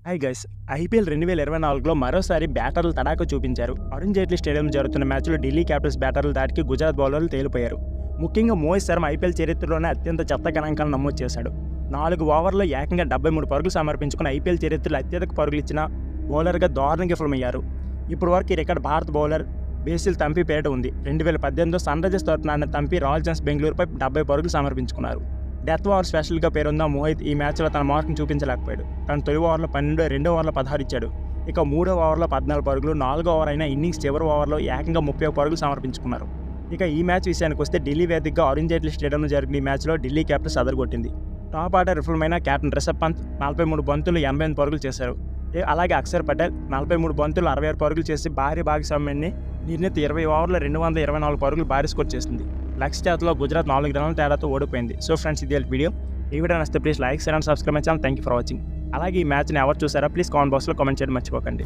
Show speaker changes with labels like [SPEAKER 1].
[SPEAKER 1] Hi guys. IPL 2024లో మరోసారి బ్యాటర్లు తడాఖా చూపించారు. అరుణ్ జైట్లీ స్టేడియంలో జరుగుతున్న మ్యాచ్లో ఢిల్లీ క్యాపిటల్స్ బ్యాటర్ల దాటికి గుజరాత్ బౌలర్లు తేలిపోయారు. ముఖ్యంగా మోహిత్ శర్మ ఐపీఎల్ చరిత్రలోనే అత్యంత చెత్త గణాంకాలను నమోదు చేశాడు. 4 ఓవర్లలో ఏకంగా 73 పరుగులు సమర్పించుకుని ఐపీఎల్ చరిత్రలో అత్యధిక పరుగులు ఇచ్చిన బౌలర్గా దారుణంగా విఫలమయ్యారు. ఇప్పటి వరకు ఈ రికార్డు భారత బౌలర్ బేసిల్ తంపి పేరిట ఉంది. 2018లో సన్ రైజర్స్ తరఫున ఆడిన తంపి రాయల్ ఛాలెంజర్స్ బెంగళూరుపై 70 పరుగులు సమర్పించుకున్నారు. డెత్ ఓవర్ స్పెషల్గా పేరున్న మోహిత్ ఈ మ్యాచ్లో తన మార్కును చూపించలేకపోయాడు. తన తొలి ఓవర్లో 12, రెండో ఓవర్లో 16 ఇచ్చాడు. ఇక మూడో ఓవర్లో 14 పరుగులు, 4వ ఓవర్ అయిన ఇన్నింగ్స్ చివరి ఓవర్లో ఏకంగా 31 పరుగులు సమర్పించుకున్నారు. ఇక ఈ మ్యాచ్ విషయానికి వస్తే ఢిల్లీ వేదికగా అరుణ్ జైట్లీ స్టేడియంలో జరిగిన ఈ మ్యాచ్లో ఢిల్లీ క్యాపిటల్స్ అదరగొట్టింది. టాప్ ఆర్డర్ విఫలమైన కెప్టెన్ రిషబ్ పంత్ 43 బంతులు 88 పరుగులు చేశారు. అలాగే అక్షర్ పటేల్ 43 బంతులు 66 పరుగులు చేసి భారీ భాగస్వామ్యాన్ని నిర్ణీత 20 ఓవర్ల 224 పరుగులు భారీ స్కోర్ చేసింది. లక్ష్య చేతిలో గుజరాత్ 4 రన్ల తేడాతో ఓడిపోయింది. సో ఫ్రెండ్స్, ఇది వీడియో. ఈ వీడియో నచ్చితే please like, share and subscribe my channel. Thank you for watching. అలాగే ఈ మ్యాచ్ని ఎవరు చూసారో ప్లీజ్ కామెంట్ బాక్స్లో కామెంట్ చేయడం మర్చిపోకండి.